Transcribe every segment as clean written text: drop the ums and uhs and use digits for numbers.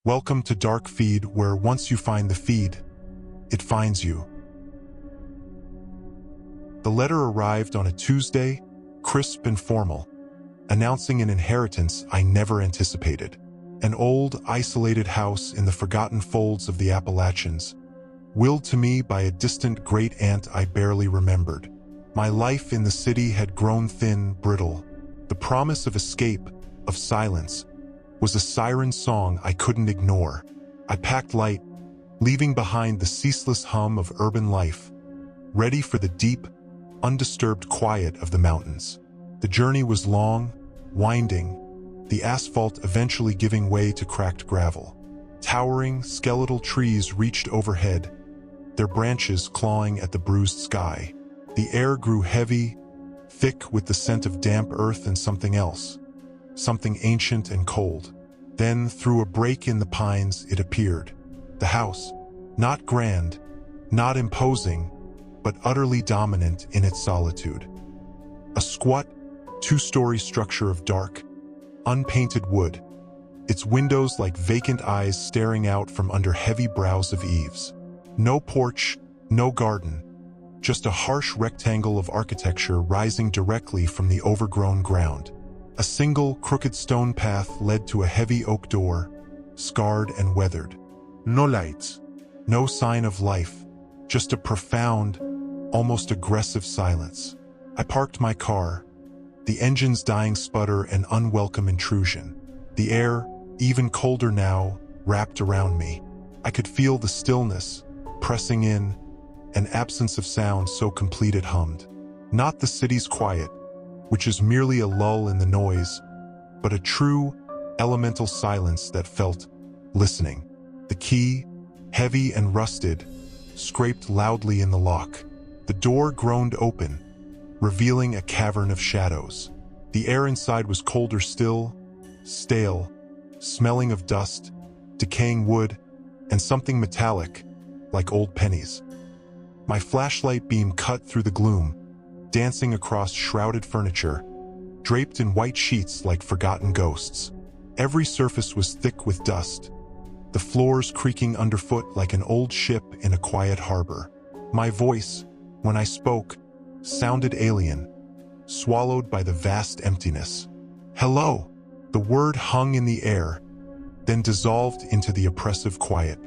Welcome to Dark Feed, where once you find the feed, it finds you. The letter arrived on a Tuesday, crisp and formal, announcing an inheritance I never anticipated. An old, isolated house in the forgotten folds of the Appalachians, willed to me by a distant great-aunt I barely remembered. My life in the city had grown thin, brittle. The promise of escape, of silence, was a siren song I couldn't ignore. I packed light, leaving behind the ceaseless hum of urban life, ready for the deep, undisturbed quiet of the mountains. The journey was long, winding, the asphalt eventually giving way to cracked gravel. Towering, skeletal trees reached overhead, their branches clawing at the bruised sky. The air grew heavy, thick with the scent of damp earth and something else, something ancient and cold. Then, through a break in the pines, it appeared. The house, not grand, not imposing, but utterly dominant in its solitude. A squat, two-story structure of dark, unpainted wood, its windows like vacant eyes staring out from under heavy brows of eaves. No porch, no garden, just a harsh rectangle of architecture rising directly from the overgrown ground. A single, crooked stone path led to a heavy oak door, scarred and weathered. No lights, no sign of life, just a profound, almost aggressive silence. I parked my car, the engine's dying sputter an unwelcome intrusion. The air, even colder now, wrapped around me. I could feel the stillness, pressing in, an absence of sound so complete it hummed. Not the city's quiet, which is merely a lull in the noise, but a true, elemental silence that felt listening. The key, heavy and rusted, scraped loudly in the lock. The door groaned open, revealing a cavern of shadows. The air inside was colder still, stale, smelling of dust, decaying wood, and something metallic, like old pennies. My flashlight beam cut through the gloom, dancing across shrouded furniture, draped in white sheets like forgotten ghosts. Every surface was thick with dust, the floors creaking underfoot like an old ship in a quiet harbor. My voice, when I spoke, sounded alien, swallowed by the vast emptiness. Hello! The word hung in the air, then dissolved into the oppressive quiet.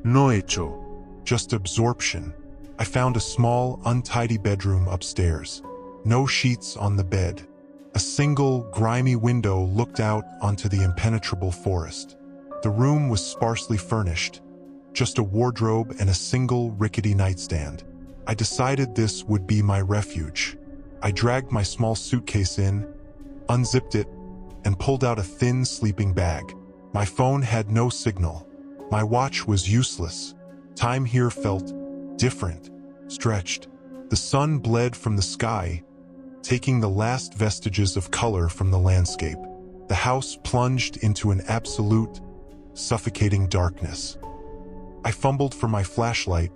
No hecho. Just absorption. I found a small, untidy bedroom upstairs. No sheets on the bed. A single, grimy window looked out onto the impenetrable forest. The room was sparsely furnished, just a wardrobe and a single rickety nightstand. I decided this would be my refuge. I dragged my small suitcase in, unzipped it, and pulled out a thin sleeping bag. My phone had no signal. My watch was useless. Time here felt different, stretched. The sun bled from the sky, taking the last vestiges of color from the landscape. The house plunged into an absolute, suffocating darkness. I fumbled for my flashlight,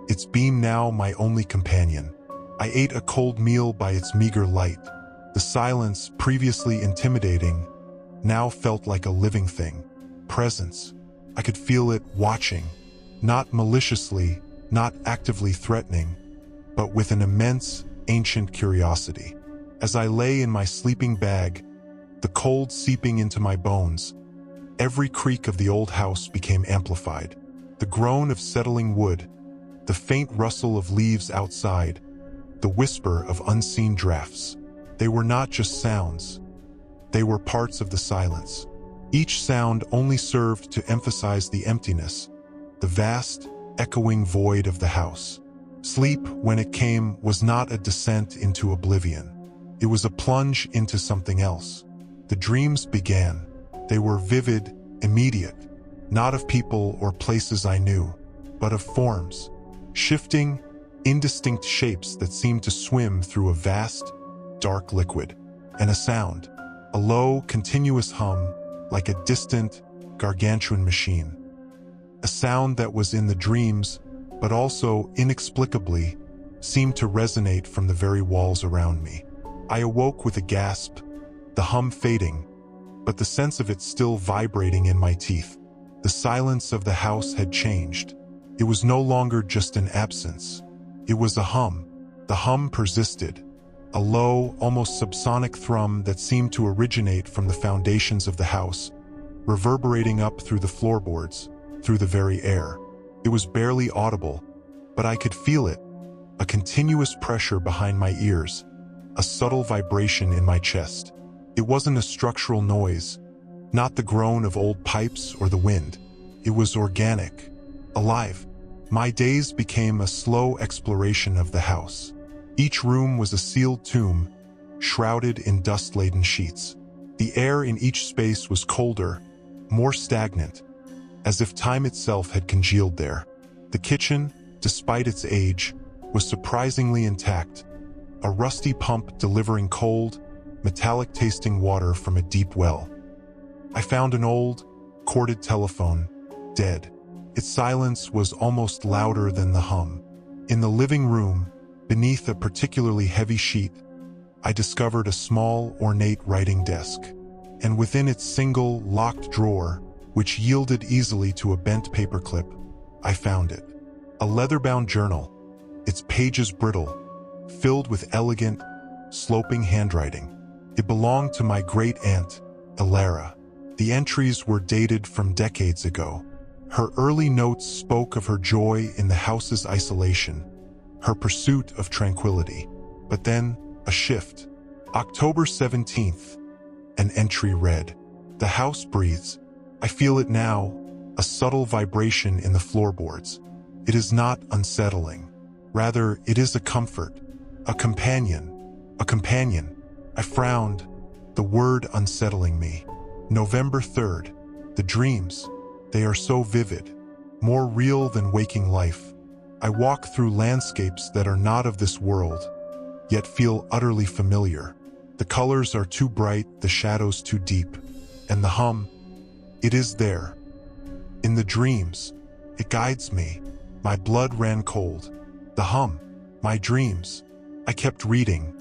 its beam now my only companion. I ate a cold meal by its meager light. The silence, previously intimidating, now felt like a living thing. Presence. I could feel it watching, not maliciously, not actively threatening, but with an immense, ancient curiosity. As I lay in my sleeping bag, the cold seeping into my bones, every creak of the old house became amplified. The groan of settling wood, the faint rustle of leaves outside, the whisper of unseen drafts. They were not just sounds. They were parts of the silence. Each sound only served to emphasize the emptiness, the vast, echoing void of the house. Sleep, when it came, was not a descent into oblivion. It was a plunge into something else. The dreams began. They were vivid, immediate, not of people or places I knew, but of forms, shifting, indistinct shapes that seemed to swim through a vast, dark liquid. And a sound, a low, continuous hum, like a distant, gargantuan machine. A sound that was in the dreams, but also, inexplicably, seemed to resonate from the very walls around me. I awoke with a gasp, the hum fading, but the sense of it still vibrating in my teeth. The silence of the house had changed. It was no longer just an absence. It was a hum. The hum persisted, a low, almost subsonic thrum that seemed to originate from the foundations of the house, reverberating up through the floorboards, through the very air. It was barely audible, but I could feel it, a continuous pressure behind my ears, a subtle vibration in my chest. It wasn't a structural noise, not the groan of old pipes or the wind. It was organic, alive. My days became a slow exploration of the house. Each room was a sealed tomb, shrouded in dust-laden sheets. The air in each space was colder, more stagnant, as if time itself had congealed there. The kitchen, despite its age, was surprisingly intact, a rusty pump delivering cold, metallic-tasting water from a deep well. I found an old, corded telephone, dead. Its silence was almost louder than the hum. In the living room, beneath a particularly heavy sheet, I discovered a small, ornate writing desk, and within its single, locked drawer, which yielded easily to a bent paperclip, I found it. A leather-bound journal, its pages brittle, filled with elegant, sloping handwriting. It belonged to my great-aunt, Elara. The entries were dated from decades ago. Her early notes spoke of her joy in the house's isolation, her pursuit of tranquility. But then, a shift. October 17th, an entry read, "The house breathes. I feel it now, a subtle vibration in the floorboards. It is not unsettling. Rather, it is a comfort, a companion, a companion." I frowned, the word unsettling me. November 3rd, the dreams. They are so vivid, more real than waking life. I walk through landscapes that are not of this world, yet feel utterly familiar. The colors are too bright, the shadows too deep, and the hum, it is there. In the dreams, it guides me. My blood ran cold. The hum, my dreams. I kept reading,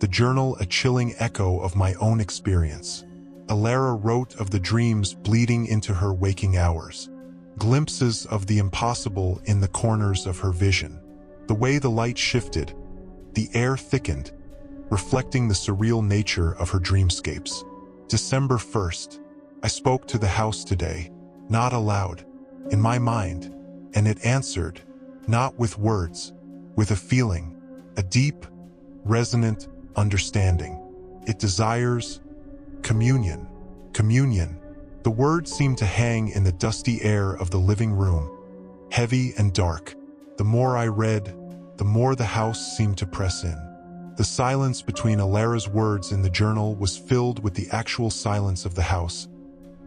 the journal a chilling echo of my own experience. Elara wrote of the dreams bleeding into her waking hours, glimpses of the impossible in the corners of her vision. The way the light shifted, the air thickened, reflecting the surreal nature of her dreamscapes. December 1st, I spoke to the house today, not aloud, in my mind, and it answered, not with words, with a feeling, a deep, resonant understanding. It desires communion, communion. The words seemed to hang in the dusty air of the living room, heavy and dark. The more I read, the more the house seemed to press in. The silence between Elara's words in the journal was filled with the actual silence of the house,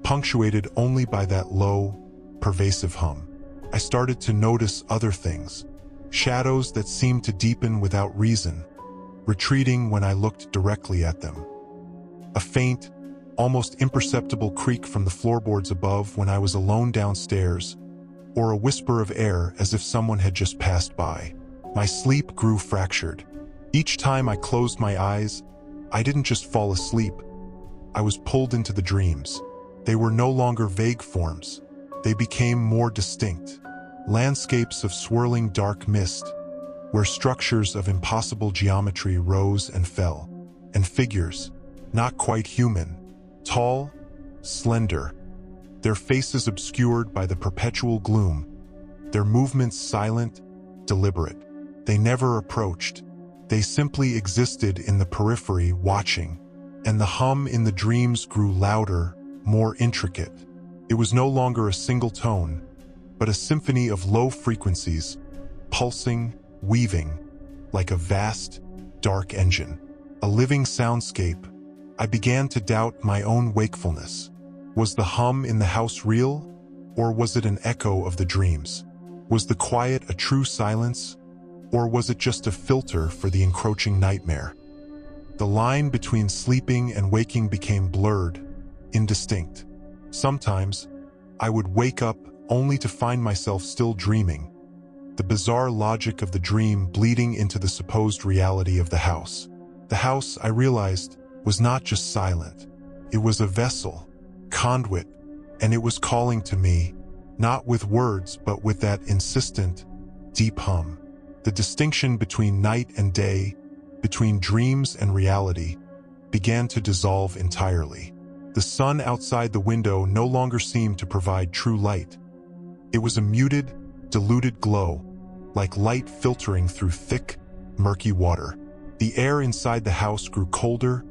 punctuated only by that low, pervasive hum. I started to notice other things, shadows that seemed to deepen without reason, retreating when I looked directly at them. A faint, almost imperceptible creak from the floorboards above when I was alone downstairs, or a whisper of air as if someone had just passed by. My sleep grew fractured. Each time I closed my eyes, I didn't just fall asleep. I was pulled into the dreams. They were no longer vague forms. They became more distinct. Landscapes of swirling dark mist, where structures of impossible geometry rose and fell, and figures, not quite human, tall, slender, their faces obscured by the perpetual gloom, their movements silent, deliberate. They never approached. They simply existed in the periphery, watching, and the hum in the dreams grew louder, more intricate. It was no longer a single tone, but a symphony of low frequencies, pulsing, weaving, like a vast, dark engine. A living soundscape. I began to doubt my own wakefulness. Was the hum in the house real, or was it an echo of the dreams? Was the quiet a true silence, or was it just a filter for the encroaching nightmare? The line between sleeping and waking became blurred, indistinct. Sometimes, I would wake up only to find myself still dreaming, the bizarre logic of the dream bleeding into the supposed reality of the house. The house, I realized, was not just silent. It was a vessel, conduit, and it was calling to me, not with words but with that insistent, deep hum. The distinction between night and day, between dreams and reality, began to dissolve entirely. The sun outside the window no longer seemed to provide true light. It was a muted, diluted glow, like light filtering through thick, murky water. The air inside the house grew colder,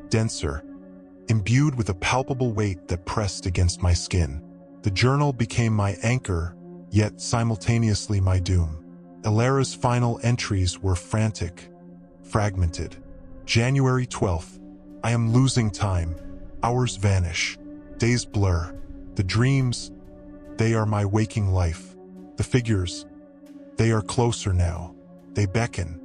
denser, imbued with a palpable weight that pressed against my skin. The journal became my anchor, yet simultaneously my doom. Elara's final entries were frantic, fragmented. January 12th. I am losing time. Hours vanish. Days blur. The dreams, they are my waking life. The figures, they are closer now. They beckon.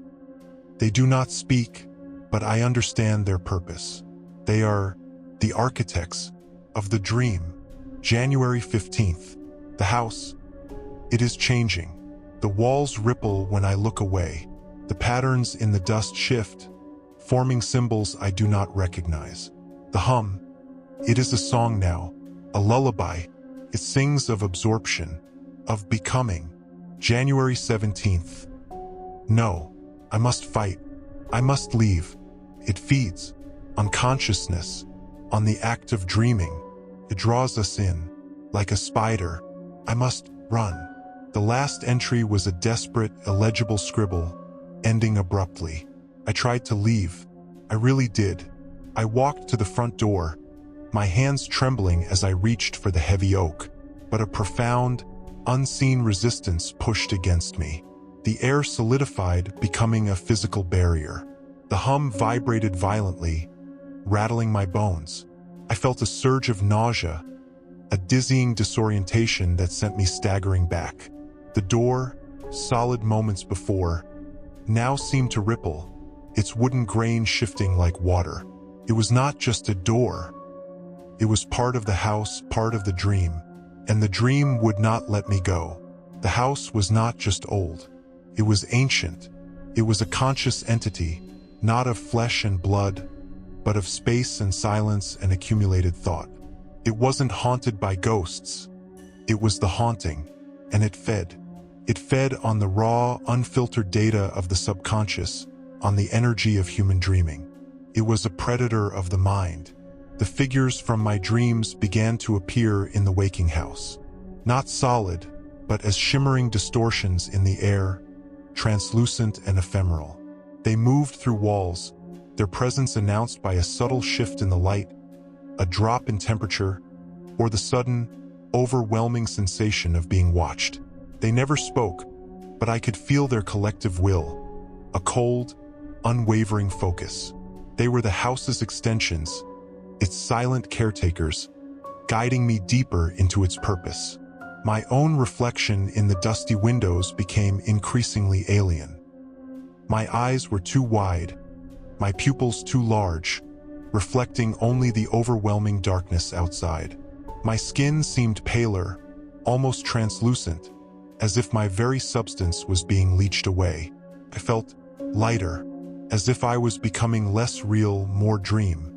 They do not speak, but I understand their purpose. They are the architects of the dream. January 15th. The house, it is changing. The walls ripple when I look away. The patterns in the dust shift, forming symbols I do not recognize. The hum, it is a song now, a lullaby. It sings of absorption, of becoming. January 17th. No, I must fight. I must leave. It feeds on consciousness, on the act of dreaming. It draws us in, like a spider. I must run. The last entry was a desperate, illegible scribble, ending abruptly. I tried to leave. I really did. I walked to the front door, my hands trembling as I reached for the heavy oak, but a profound, unseen resistance pushed against me. The air solidified, becoming a physical barrier. The hum vibrated violently, rattling my bones. I felt a surge of nausea, a dizzying disorientation that sent me staggering back. The door, solid moments before, now seemed to ripple, its wooden grain shifting like water. It was not just a door. It was part of the house, part of the dream, and the dream would not let me go. The house was not just old. It was ancient. It was a conscious entity, not of flesh and blood, but of space and silence and accumulated thought. It wasn't haunted by ghosts. It was the haunting, and it fed. It fed on the raw, unfiltered data of the subconscious, on the energy of human dreaming. It was a predator of the mind. The figures from my dreams began to appear in the waking house. Not solid, but as shimmering distortions in the air, translucent and ephemeral. They moved through walls, their presence announced by a subtle shift in the light, a drop in temperature, or the sudden, overwhelming sensation of being watched. They never spoke, but I could feel their collective will, a cold, unwavering focus. They were the house's extensions, its silent caretakers, guiding me deeper into its purpose. My own reflection in the dusty windows became increasingly alien. My eyes were too wide, my pupils too large, reflecting only the overwhelming darkness outside. My skin seemed paler, almost translucent, as if my very substance was being leached away. I felt lighter, as if I was becoming less real, more dream.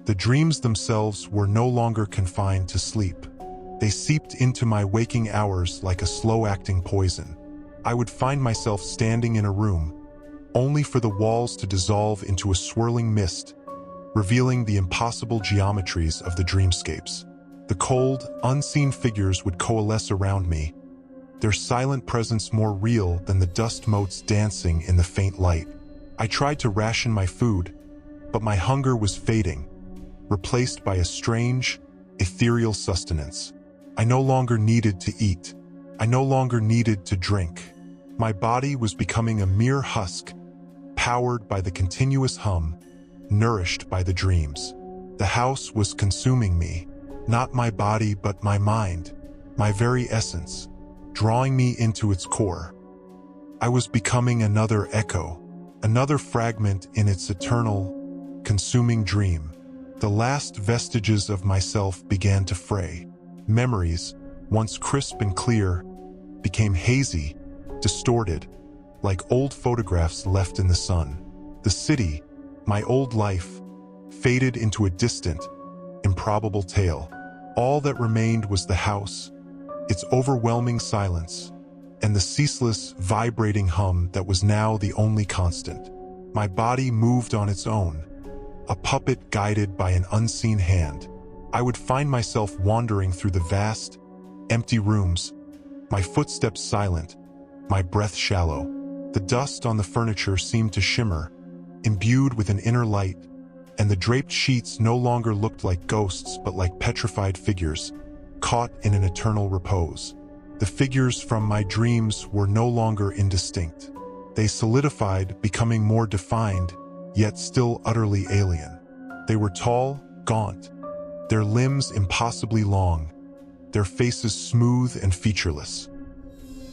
The dreams themselves were no longer confined to sleep. They seeped into my waking hours like a slow-acting poison. I would find myself standing in a room, only for the walls to dissolve into a swirling mist, revealing the impossible geometries of the dreamscapes. The cold, unseen figures would coalesce around me, their silent presence more real than the dust motes dancing in the faint light. I tried to ration my food, but my hunger was fading, replaced by a strange, ethereal sustenance. I no longer needed to eat. I no longer needed to drink. My body was becoming a mere husk, powered by the continuous hum, nourished by the dreams. The house was consuming me, not my body but my mind, my very essence, drawing me into its core. I was becoming another echo, another fragment in its eternal, consuming dream. The last vestiges of myself began to fray. Memories, once crisp and clear, became hazy, distorted, like old photographs left in the sun. The city, my old life, faded into a distant, improbable tale. All that remained was the house, its overwhelming silence, and the ceaseless, vibrating hum that was now the only constant. My body moved on its own, a puppet guided by an unseen hand. I would find myself wandering through the vast, empty rooms, my footsteps silent, my breath shallow. The dust on the furniture seemed to shimmer, imbued with an inner light, and the draped sheets no longer looked like ghosts but like petrified figures, caught in an eternal repose. The figures from my dreams were no longer indistinct. They solidified, becoming more defined, yet still utterly alien. They were tall, gaunt, their limbs impossibly long, their faces smooth and featureless.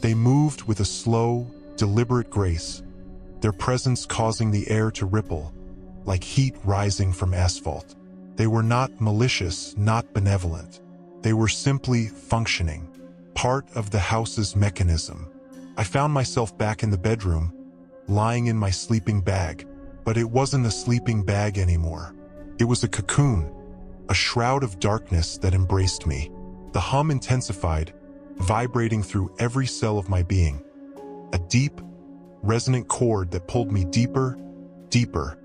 They moved with a slow, deliberate grace, their presence causing the air to ripple, like heat rising from asphalt. They were not malicious, not benevolent. They were simply functioning, part of the house's mechanism. I found myself back in the bedroom, lying in my sleeping bag, but it wasn't a sleeping bag anymore. It was a cocoon, a shroud of darkness that embraced me. The hum intensified, vibrating through every cell of my being, a deep, resonant chord that pulled me deeper, deeper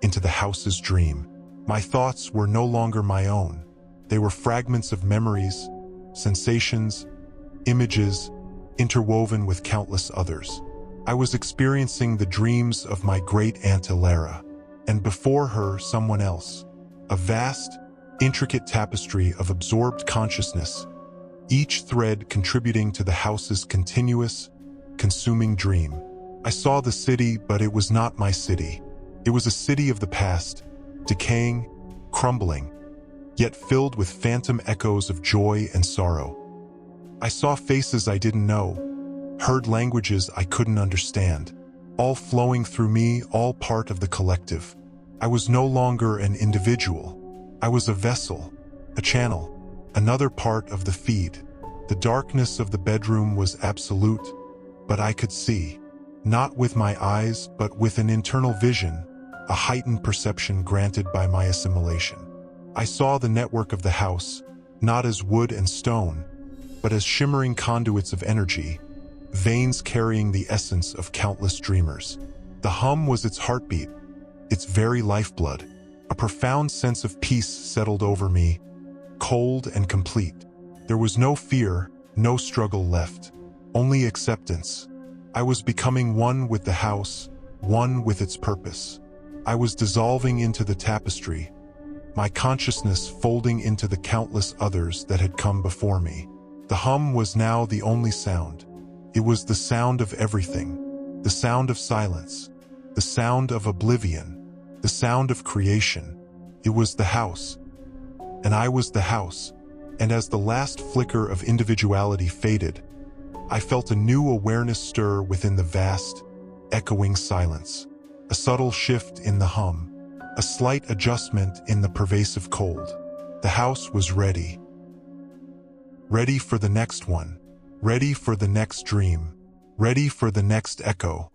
into the house's dream. My thoughts were no longer my own. They were fragments of memories, sensations, images, interwoven with countless others. I was experiencing the dreams of my great-aunt Ilara, and before her someone else, a vast, intricate tapestry of absorbed consciousness, each thread contributing to the house's continuous, consuming dream. I saw the city, but it was not my city. It was a city of the past, decaying, crumbling, yet filled with phantom echoes of joy and sorrow. I saw faces I didn't know, heard languages I couldn't understand, all flowing through me, all part of the collective. I was no longer an individual. I was a vessel, a channel, another part of the feed. The darkness of the bedroom was absolute, but I could see, not with my eyes, but with an internal vision, a heightened perception granted by my assimilation. I saw the network of the house, not as wood and stone, but as shimmering conduits of energy, veins carrying the essence of countless dreamers. The hum was its heartbeat, its very lifeblood. A profound sense of peace settled over me, cold and complete. There was no fear, no struggle left, only acceptance. I was becoming one with the house, one with its purpose. I was dissolving into the tapestry, my consciousness folding into the countless others that had come before me. The hum was now the only sound. It was the sound of everything, the sound of silence, the sound of oblivion, the sound of creation. It was the house, and I was the house, and as the last flicker of individuality faded, I felt a new awareness stir within the vast, echoing silence. A subtle shift in the hum, a slight adjustment in the pervasive cold. The house was ready. Ready for the next one, ready for the next dream, ready for the next echo.